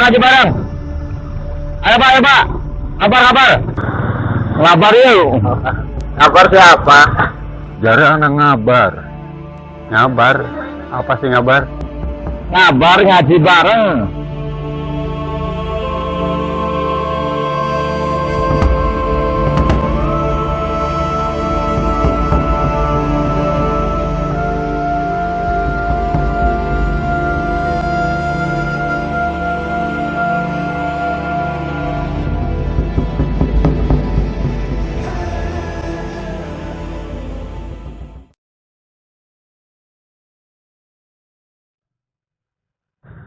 ngaji bareng. Ayo Pak, ayo Pak. Kabar. Ngabar yuk. Ngabar siapa? Jare anak ngabar. Ngabar? Apa sih ngabar? Ngabar ngaji bareng.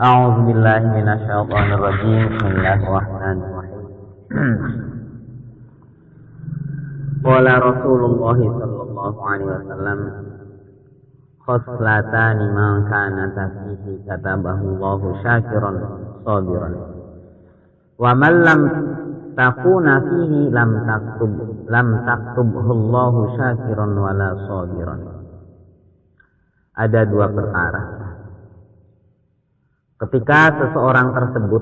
A'udzu billahi minasyaitonir rajim. Bismillahirrahmanirrahim. Qala Rasulullah sallallahu alaihi wasallam, khoslatani man kana fihi katabahu Allahu syakiran sabiran. Wa man lam takuna fihi lam taktubhu Allahu syakiran wala sabiran. Ada dua perkara. Ketika seseorang tersebut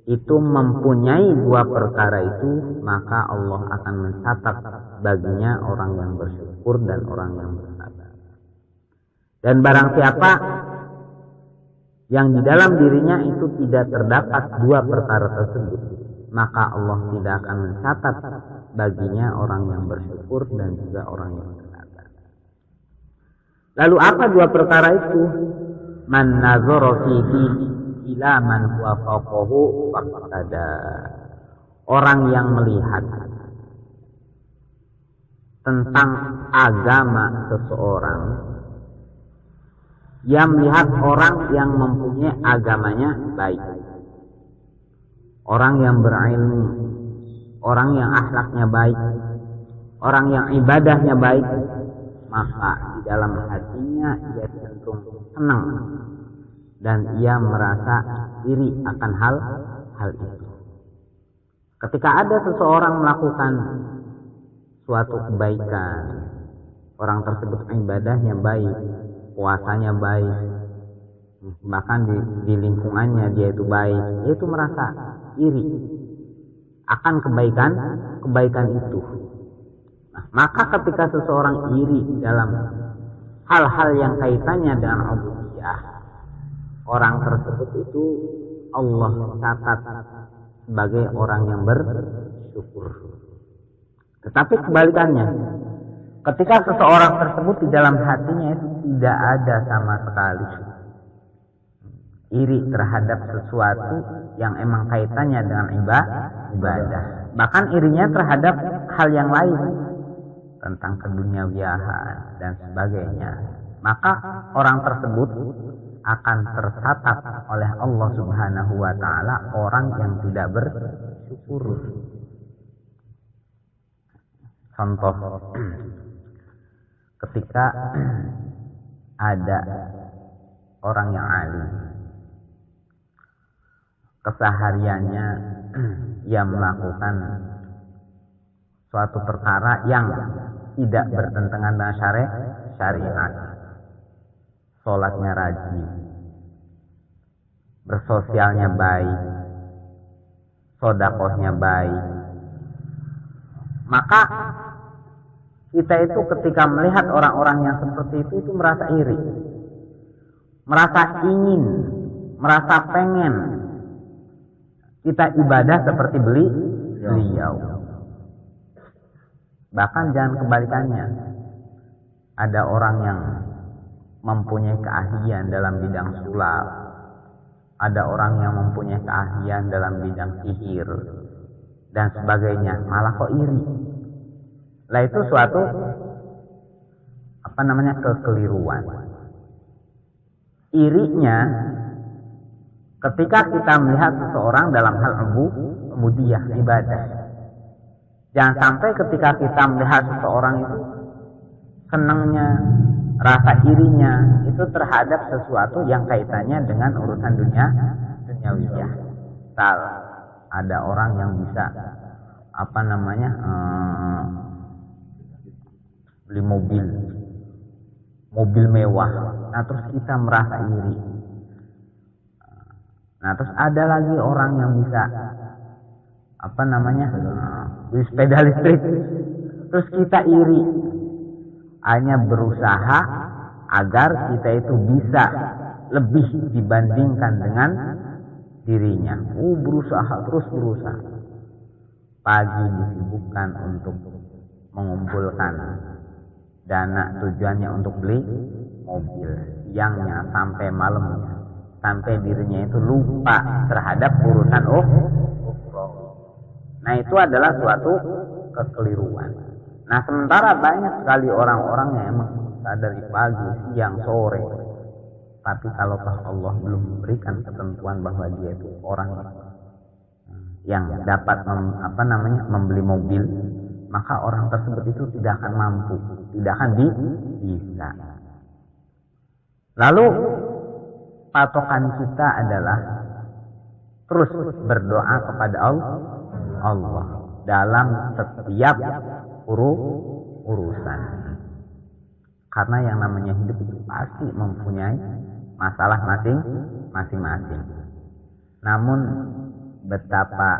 itu mempunyai dua perkara itu, maka Allah akan mencatat baginya orang yang bersyukur dan orang yang bersabar. Dan barang siapa yang di dalam dirinya itu tidak terdapat dua perkara tersebut, maka Allah tidak akan mencatat baginya orang yang bersyukur dan juga orang yang bersabar. Lalu apa dua perkara itu? Man nazara fihi ila man huwa fawqahu faqada. Orang yang melihat tentang agama seseorang, yang melihat orang yang mempunyai agamanya baik, orang yang berilmu, orang yang akhlaknya baik, orang yang ibadahnya baik, maka di dalam hatinya ia cenderung senang dan ia merasa iri akan hal itu. Ketika ada seseorang melakukan suatu kebaikan, orang tersebut ibadahnya baik, puasanya baik, bahkan di lingkungannya dia itu baik, dia itu merasa iri akan kebaikan itu. Nah, maka ketika seseorang iri dalam hal-hal yang kaitannya dengan ubudiyah, orang tersebut itu Allah catat sebagai orang yang bersyukur. Tetapi kebalikannya, ketika seseorang tersebut di dalam hatinya itu tidak ada sama sekali iri terhadap sesuatu yang emang kaitannya dengan ibadah, bahkan irinya terhadap hal yang lain tentang keduniawiahan dan sebagainya, maka orang tersebut akan tercatat oleh Allah Subhanahu wa taala orang yang tidak bersyukur. Contoh, ketika ada orang yang alim, kesehariannya ia melakukan suatu perkara yang tidak bertentangan dengan syariat, sholatnya rajin, bersosialnya baik, sodakohnya baik, maka kita itu ketika melihat orang-orang yang seperti itu merasa iri, merasa ingin, merasa pengen kita ibadah seperti beliau. Bahkan jangan kebalikannya, ada orang yang mempunyai keahlian dalam bidang sulap, ada orang yang mempunyai keahlian dalam bidang sihir dan sebagainya, malah kok iri. Lah itu suatu kekeliruan. Irinya ketika kita melihat seseorang dalam hal ubudiyah, ibadah. Jangan sampai ketika kita melihat seseorang itu senangnya, rasa irinya itu terhadap sesuatu yang kaitannya dengan urusan duniawiyah. Misal ada orang yang bisa beli mobil mewah, nah terus kita merasa iri. Nah, terus ada lagi orang yang bisa beli sepeda listrik. Terus kita iri, hanya berusaha agar kita itu bisa lebih dibandingkan dengan dirinya. Terus berusaha. Pagi disibukkan untuk mengumpulkan dana, tujuannya untuk beli mobil. Siangnya sampai malamnya, sampai dirinya itu lupa terhadap urusan Nah, itu adalah suatu kekeliruan. Nah, sementara banyak sekali orang-orang yang emang dari pagi, siang, sore. Tapi kalau Allah belum memberikan ketentuan bahwa dia itu orang yang dapat membeli mobil, maka orang tersebut itu tidak akan mampu, tidak akan bisa. Lalu patokan kita adalah terus berdoa kepada Allah dalam setiap urusan. Karena yang namanya hidup itu pasti mempunyai masalah masing-masing. Namun betapa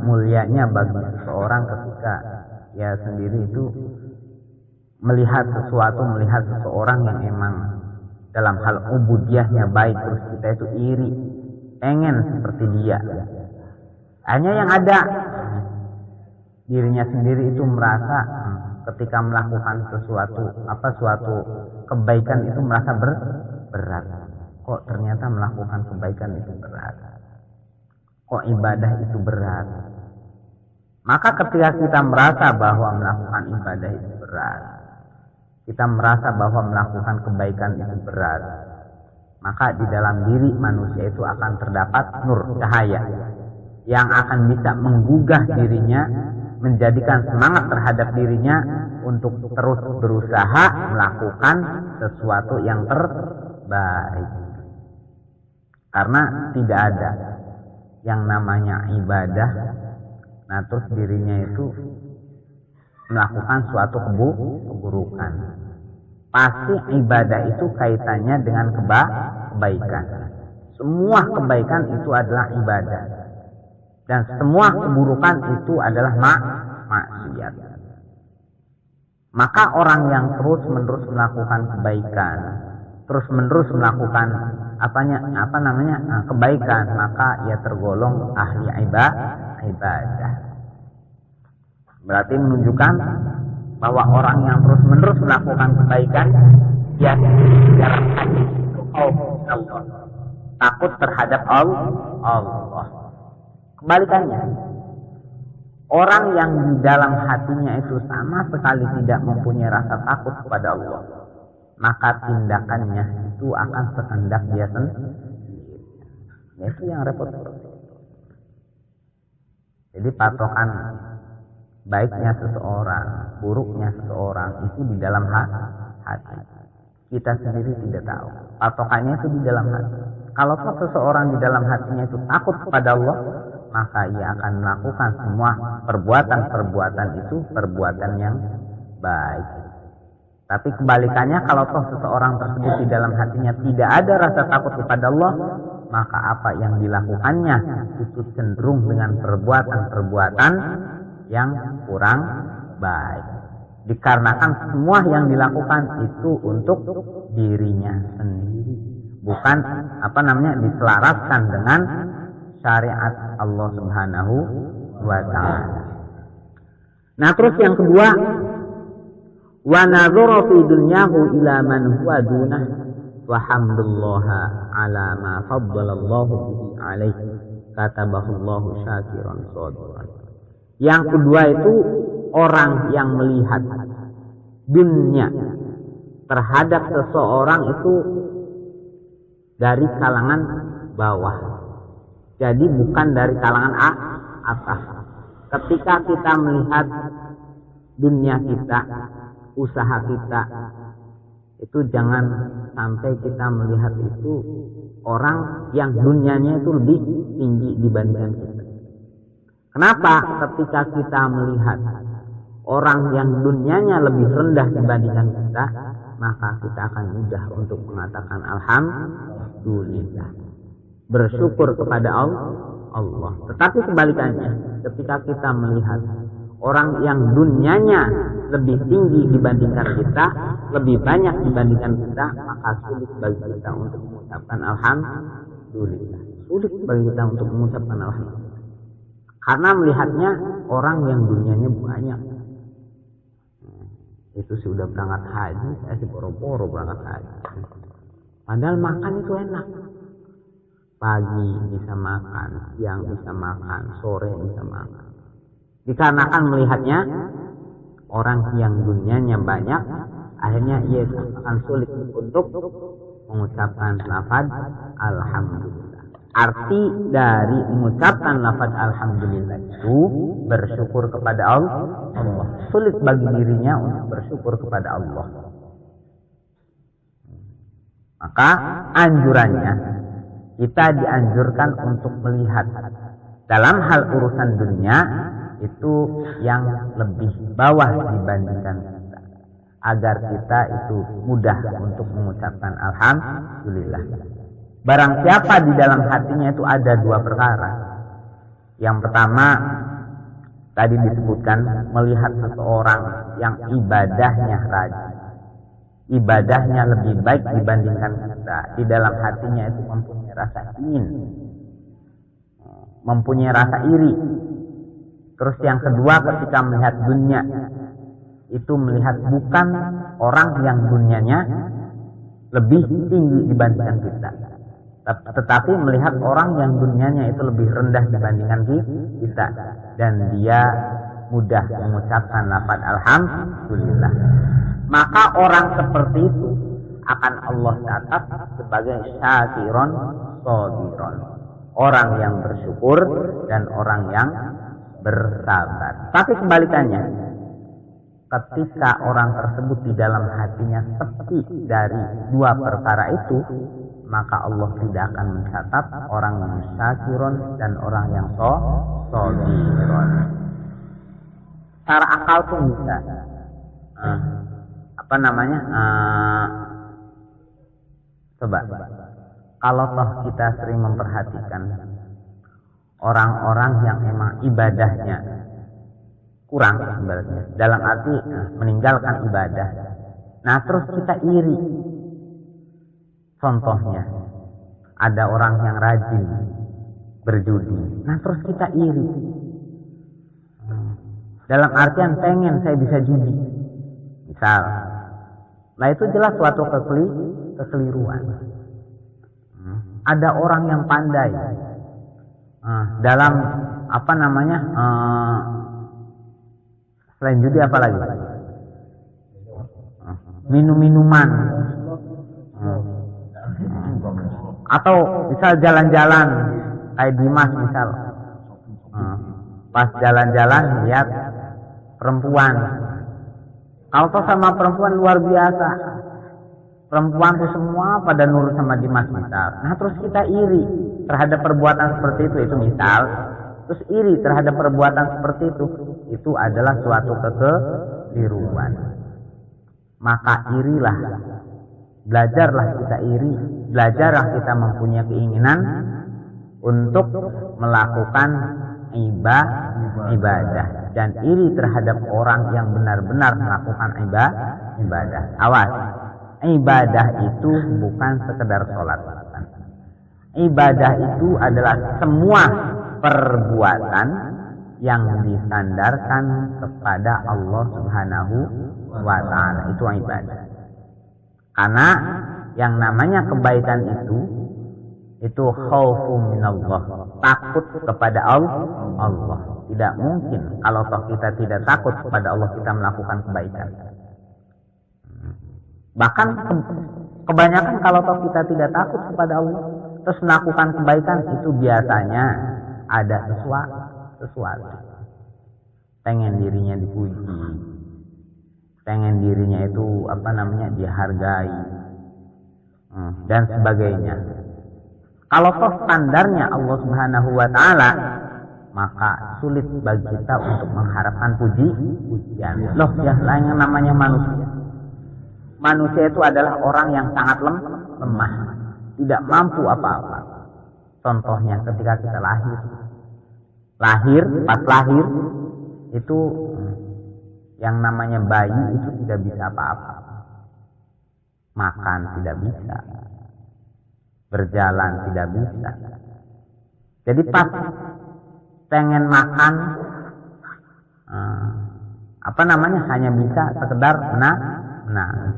mulianya bagi seseorang ketika ya sendiri itu melihat seseorang yang emang dalam hal ubudiyahnya baik, terus kita itu iri, pengen seperti dia. Hanya yang ada dirinya sendiri itu merasa ketika melakukan suatu kebaikan itu merasa berat. Kok ternyata melakukan kebaikan itu berat? Kok ibadah itu berat? Maka ketika kita merasa bahwa melakukan ibadah itu berat, kita merasa bahwa melakukan kebaikan itu berat, maka di dalam diri manusia itu akan terdapat nur, cahaya yang akan bisa menggugah dirinya, menjadikan semangat terhadap dirinya untuk terus berusaha melakukan sesuatu yang terbaik. Karena tidak ada yang namanya ibadah, nah terus dirinya itu melakukan suatu keburukan. Pasti ibadah itu kaitannya dengan kebaikan. Semua kebaikan itu adalah ibadah. Dan semua keburukan itu adalah maksiat. Maka orang yang terus-menerus melakukan kebaikan, terus-menerus melakukan kebaikan, maka ia tergolong ahli ibadah. Berarti menunjukkan bahwa orang yang terus-menerus melakukan kebaikan, dia dalam hati itu takut terhadap Allah. Kebalikannya, orang yang di dalam hatinya itu sama sekali tidak mempunyai rasa takut kepada Allah, maka tindakannya itu akan sekehendak dia sendiri. Itu yang repot. Jadi patokan baiknya seseorang, buruknya seseorang itu di dalam hati. Kita sendiri tidak tahu. Patokannya itu di dalam hati. Kalau seseorang di dalam hatinya itu takut kepada Allah, maka ia akan melakukan semua perbuatan itu perbuatan yang baik. Tapi kebalikannya, kalau seseorang tersebut di dalam hatinya tidak ada rasa takut kepada Allah, maka apa yang dilakukannya itu cenderung dengan perbuatan-perbuatan yang kurang baik. Dikarenakan semua yang dilakukan itu untuk dirinya sendiri, bukan diselaraskan dengan syariat Allah Subhanahu wa ta'ala. Nah, terus yang kedua, wa nadhara fi dunyahu ila man huwa dunah wa hamdullaha ala ma faddalallahu bihi alaihi katabahu syakiran shakiran. Yang kedua itu orang yang melihat dunia terhadap seseorang itu dari kalangan bawah. Jadi bukan dari kalangan atas. Ketika kita melihat dunia kita, usaha kita, itu jangan sampai kita melihat itu orang yang dunianya itu lebih tinggi dibandingkan kita. Kenapa? Ketika kita melihat orang yang dunianya lebih rendah dibandingkan kita, maka kita akan mudah untuk mengatakan alhamdulillah, bersyukur kepada Allah. Tetapi kebalikannya, ketika kita melihat orang yang dunianya lebih tinggi dibandingkan kita, lebih banyak dibandingkan kita, maka sulit bagi kita untuk mengucapkan alhamdulillah. Sulit bagi kita untuk mengucapkan alhamdulillah. Karena melihatnya orang yang dunianya banyak. Itu sudah berangkat haji, saya sih boro-boro berangkat haji. Padahal makan itu enak. Pagi bisa makan, siang bisa makan, sore bisa makan. Dikarenakan melihatnya orang yang dunianya banyak, akhirnya ia akan sulit untuk mengucapkan lafaz alhamdulillah. Arti dari mengucapkan lafaz alhamdulillah itu bersyukur kepada Allah. Sulit bagi dirinya untuk bersyukur kepada Allah. Maka anjurannya, kita dianjurkan untuk melihat dalam hal urusan dunia itu yang lebih bawah dibandingkan kita, agar kita itu mudah untuk mengucapkan alhamdulillah. Barang siapa di dalam hatinya itu ada dua perkara. Yang pertama, tadi disebutkan melihat seseorang yang ibadahnya rajin, ibadahnya lebih baik dibandingkan kita, di dalam hatinya itu mempunyai rasa ingin, mempunyai rasa iri. Terus yang kedua, ketika melihat dunia itu melihat bukan orang yang dunianya lebih tinggi dibandingkan kita, tetapi melihat orang yang dunianya itu lebih rendah dibandingkan kita, dan dia mudah mengucapkan lafaz alhamdulillah. Maka orang seperti itu akan Allah catat sebagai syakiron shodiron, orang yang bersyukur dan orang yang bersabar. Tapi kebalikannya, ketika orang tersebut di dalam hatinya sepi dari dua perkara itu, maka Allah tidak akan mencatat orang yang syakiron dan orang yang shodiron. Secara akal pun bisa. Coba kalau toh kita sering memperhatikan orang-orang yang emang ibadahnya kurang, ibaratnya dalam arti meninggalkan ibadah, nah terus kita iri. Contohnya, ada orang yang rajin berjudi, nah terus kita iri. Dalam artian pengen saya bisa judi, misal. Nah itu jelas suatu kekeliruan. Ada orang yang pandai dalam selain judi apa lagi? Minum-minuman. Atau misal jalan-jalan kayak Dimas misal, pas jalan-jalan lihat perempuan, kalau toh sama perempuan luar biasa, perempuan tuh semua pada nurut sama Dimas misal. Nah terus kita iri terhadap perbuatan seperti itu misal, terus iri terhadap perbuatan seperti itu adalah suatu kekeliruan. Maka irilah, belajarlah kita iri, belajarlah kita mempunyai keinginan untuk melakukan ibadah, dan iri terhadap orang yang benar-benar melakukan ibadah. Awas, ibadah itu bukan sekedar sholat. Ibadah itu adalah semua perbuatan yang disandarkan kepada Allah Subhanahu wa ta'ala, itu ibadah. Karena yang namanya kebaikan itu khaufu minallah, takut kepada Allah. Tidak mungkin kalau toh kita tidak takut kepada Allah kita melakukan kebaikan. Bahkan kebanyakan kalau toh kita tidak takut kepada Allah terus melakukan kebaikan, itu biasanya ada sesuatu. Pengen dirinya dipuji, pengen dirinya itu dihargai, dan sebagainya. Kalau toh standarnya Allah Subhanahu wa ta'ala, maka sulit bagi kita untuk mengharapkan pujian. Loh, ya yang namanya manusia. manusia itu adalah orang yang sangat lemah, tidak mampu apa-apa. Contohnya ketika kita pas lahir itu yang namanya bayi itu tidak bisa apa-apa, makan tidak bisa, berjalan tidak bisa. Jadi pas pengen makan hanya bisa sekedar menangis.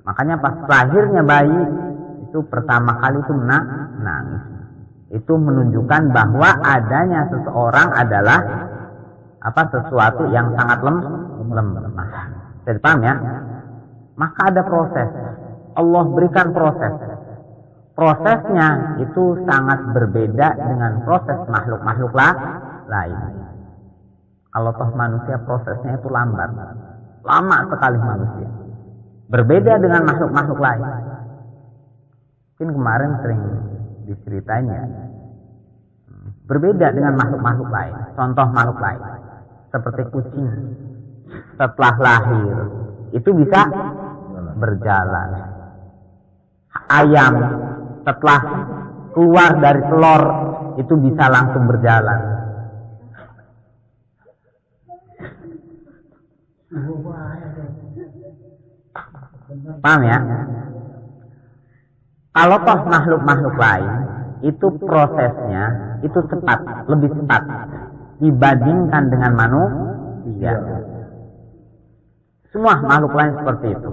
Makanya pas lahirnya bayi itu pertama kali itu menangis. Itu menunjukkan bahwa adanya seseorang adalah sesuatu yang sangat lemah. Jadi paham ya? Maka ada proses. Allah berikan proses. Prosesnya itu sangat berbeda dengan proses makhluk-makhluk lain. Kalau toh manusia prosesnya itu lambat. Lama sekali manusia. Berbeda dengan makhluk-makhluk lain. Mungkin kemarin sering diceritain ya. Berbeda dengan makhluk-makhluk lain. Contoh makhluk lain. Seperti kucing. Setelah lahir. Itu bisa berjalan. Ayam. Setelah keluar dari telur. Itu bisa langsung berjalan. Paham ya? Kalau toh makhluk-makhluk lain itu prosesnya itu cepat, lebih cepat dibandingkan dengan manusia. Semua makhluk lain seperti itu.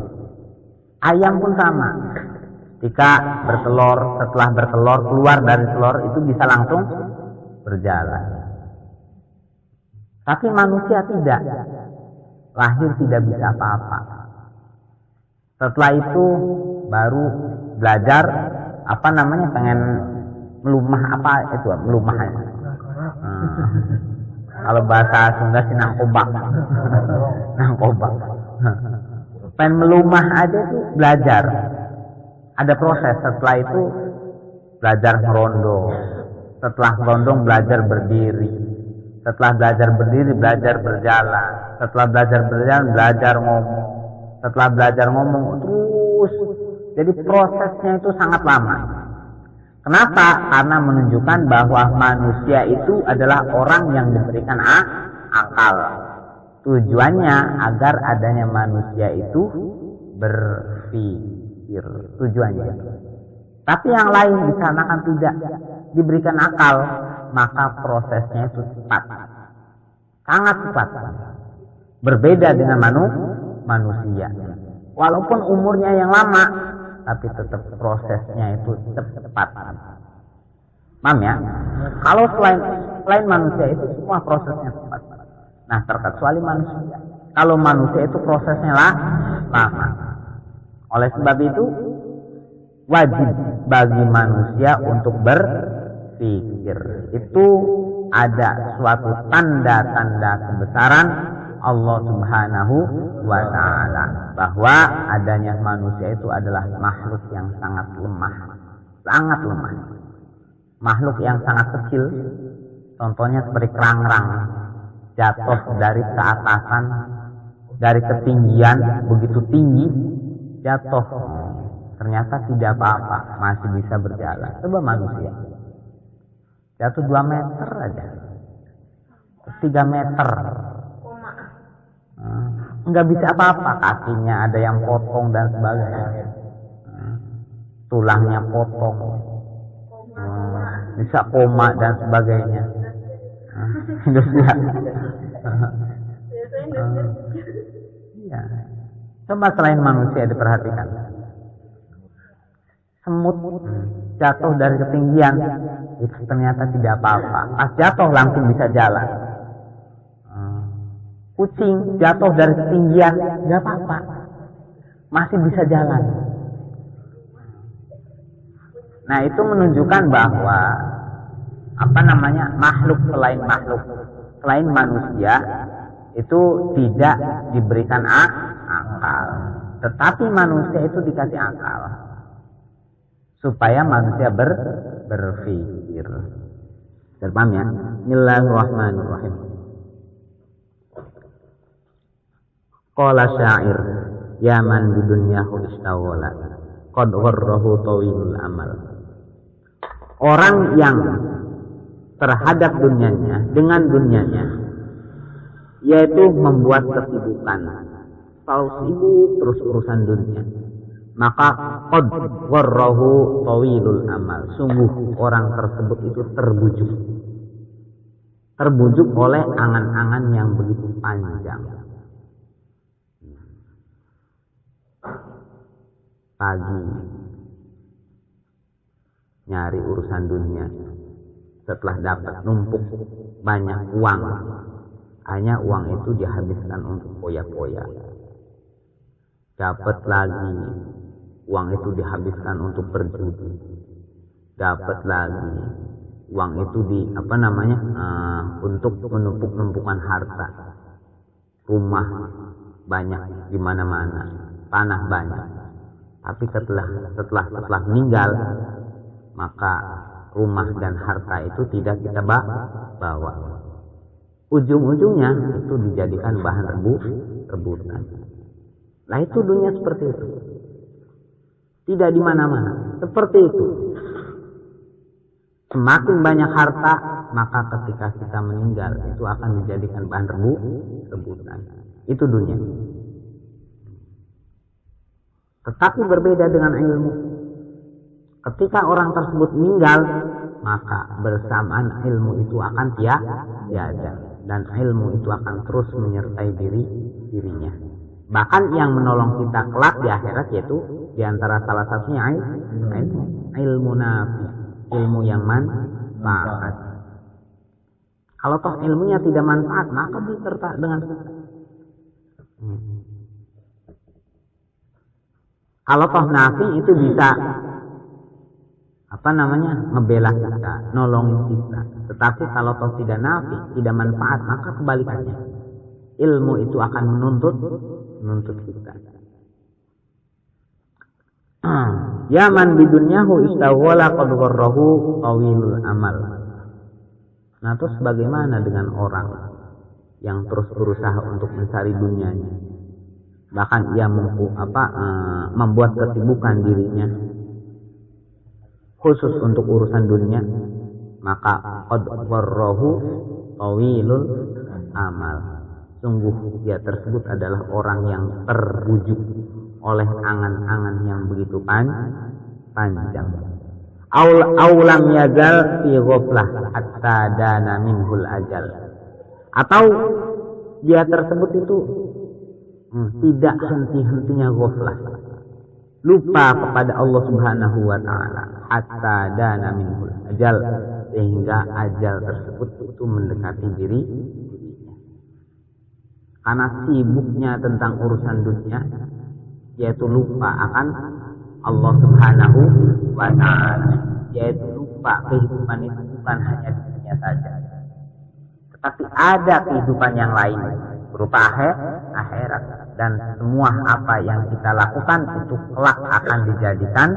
Ayam pun sama. Ketika bertelur, setelah bertelur keluar dari telur itu bisa langsung berjalan. Tapi manusia tidak. Lahir tidak bisa apa-apa. Setelah itu baru belajar pengen melumah melumah. Kalau bahasa Sunda sih nangkobak. Pengen melumah aja tuh belajar. Ada proses. Setelah itu belajar merondo. Setelah merondong belajar berdiri. Setelah belajar berdiri belajar berjalan. Setelah belajar berjalan belajar ngomong. Setelah belajar ngomong terus. Jadi prosesnya itu sangat lama. Kenapa? Karena menunjukkan bahwa manusia itu adalah orang yang diberikan akal. Tujuannya agar adanya manusia itu berpikir. Tujuannya. Tapi yang lain disanakan tidak diberikan akal, maka prosesnya itu cepat. Sangat cepat. Berbeda dengan manusia. Walaupun umurnya yang lama, tapi tetap prosesnya itu cepat. Paham ya? Kalau selain manusia itu semua prosesnya cepat. Nah, terkecuali manusia. Kalau manusia itu prosesnya lama. Oleh sebab itu wajib bagi manusia untuk berpikir. Itu ada suatu tanda-tanda kebesaran Allah Subhanahu wa ta'ala, bahwa adanya manusia itu adalah makhluk yang sangat lemah. Sangat lemah. Makhluk yang sangat kecil, contohnya seperti kerang-kerang, jatuh dari keatasan, dari ketinggian begitu tinggi, jatuh, ternyata tidak apa-apa, masih bisa berjalan. Coba manusia jatuh 2 meter aja, 3 meter, nggak bisa apa-apa, kakinya ada yang potong dan sebagainya, tulangnya potong, bisa koma dan sebagainya. Ya. Coba selain manusia diperhatikan, semut jatuh dari ketinggian itu ternyata tidak apa-apa, pas jatuh langsung bisa jalan. Kucing jatuh dari ketinggian nggak apa-apa, masih bisa jalan. Nah, itu menunjukkan bahwa makhluk selain manusia itu tidak diberikan akal, tetapi manusia itu dikasih akal supaya manusia berpikir. Paham ya? Bismillahirrahmanirrahim. Qala syair, Ya man bidunyahu istawala qad gharrahu tawilul amal. Orang yang terhadap dunianya, dengan dunianya, yaitu membuat kesibukan, selalu sibuk terus urusan dunia, maka qad gharrahu tawilul amal. Sungguh orang tersebut itu terbujuk oleh angan-angan yang begitu panjang. Pagi nyari urusan dunia, setelah dapat numpuk banyak uang, hanya uang itu dihabiskan untuk foya-foya. Dapat lagi, uang itu dihabiskan untuk berjudi. Dapat lagi, uang itu untuk menumpuk-numpukan harta. Rumah banyak di mana-mana, tanah banyak. Tapi setelah meninggal, maka rumah dan harta itu tidak kita bawa. Ujung-ujungnya itu dijadikan bahan rebutan. Nah, itu dunia seperti itu. Tidak di mana-mana. Seperti itu. Semakin banyak harta, maka ketika kita meninggal itu akan dijadikan bahan rebutan. Itu dunia. Tetapi berbeda dengan ilmu. Ketika orang tersebut meninggal, maka bersamaan ilmu itu akan tiada, dan ilmu itu akan terus menyertai dirinya. Bahkan yang menolong kita kelak di akhirat, yaitu diantara salah satunya ilmu nafi, ilmu yang manfaat. Kalau toh ilmunya tidak manfaat, maka diserta dengan kalau toh nafi itu bisa ngebela kita, nolongin kita. Tetapi kalau toh tidak nafi, tidak manfaat, maka kebalikannya. Ilmu itu akan menuntut kita. Ya man bidunyahu istawala qad gharrahu tawilul amal. Nah, terus bagaimana dengan orang yang terus berusaha untuk mencari dunianya? Bahkan ia membuat kesibukan dirinya khusus untuk urusan dunia, maka qad gharrahu tawilul amal. Sungguh dia tersebut adalah orang yang terbujuk oleh angan-angan yang begitu panjang. Aulam yazal fi ghaflah hatta dana minhul ajal. Atau dia tersebut itu tidak henti-hentinya ghaflah, lupa kepada Allah Subhanahu wa taala, hatta dana minhul ajal, sehingga ajal tersebut itu mendekati dirinya. Karena sibuknya tentang urusan dunia, yaitu lupa akan Allah Subhanahu wa taala, yaitu lupa kehidupan itu bukan hanya di dunia saja, tetapi ada kehidupan yang lain berupa akhirat, dan semua apa yang kita lakukan itu kelak akan dijadikan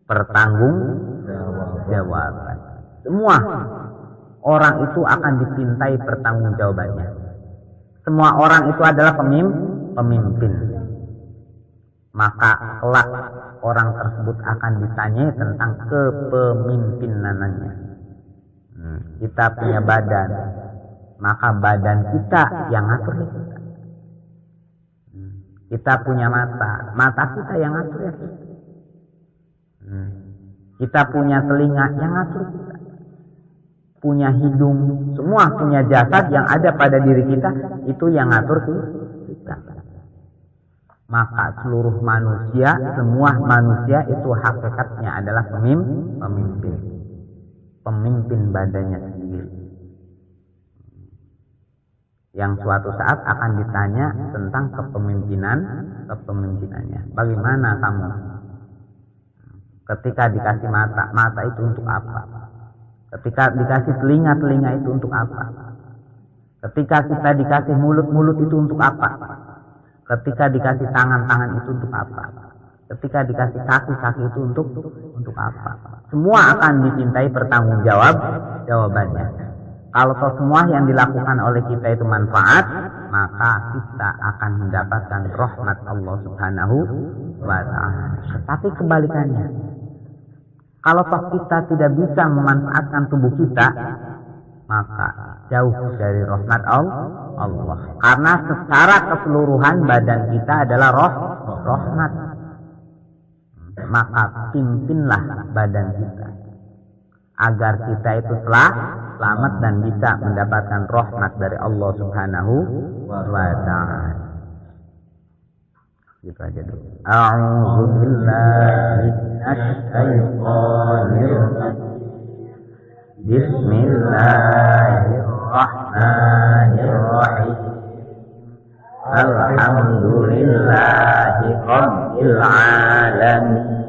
pertanggungjawaban. Semua orang itu akan dipintai pertanggungjawabannya. Semua orang itu adalah pemimpin. Maka kelak orang tersebut akan ditanya tentang kepemimpinannya. Kita punya badan, maka badan kita yang ngatur kita. Kita punya mata kita yang ngatur ya. Kita punya telinga yang ngatur kita. Punya hidung, semua punya jasad yang ada pada diri kita, itu yang ngatur kita. Maka seluruh manusia, semua manusia itu hakikatnya adalah pemimpin badannya sendiri, yang suatu saat akan ditanya tentang kepemimpinannya. Bagaimana kamu ketika dikasih mata itu untuk apa? Ketika dikasih telinga itu untuk apa? Ketika kita dikasih mulut itu untuk apa? Ketika dikasih tangan itu untuk apa? Ketika dikasih kaki itu untuk apa? Semua akan dimintai jawabannya. Kalau semua yang dilakukan oleh kita itu manfaat, maka kita akan mendapatkan rahmat Allah Subhanahu wa ta'ala. Tetapi kebalikannya, kalau kita tidak bisa memanfaatkan tubuh kita, maka jauh dari rahmat Allah. Karena secara keseluruhan badan kita adalah rahmat. Maka pimpinlah badan kita agar kita itu selamat dan bisa mendapatkan rahmat dari Allah Subhanahu wa ta'ala. Gitu aja dulu. A'udzu billahi minasy syaithanir rajim. Bismillahirrahmanirrahim. Alhamdulillahi rabbil alamin.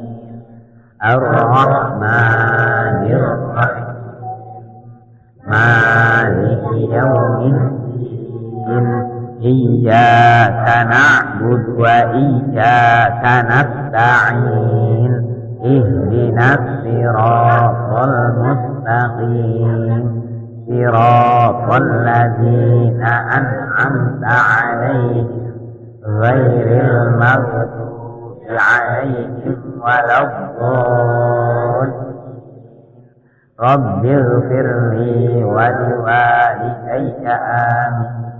Ar-Rahmanir Rahim. Maliki yaumiddin. Iyyaka na'budu wa iyyaka nasta'in. Ihdinas siratal mustaqim. Siratal ladzina an'amta 'alaihim ghairil maghdubi 'alaihim waladdallin. Rabbighfirli wa liwalidayya amin.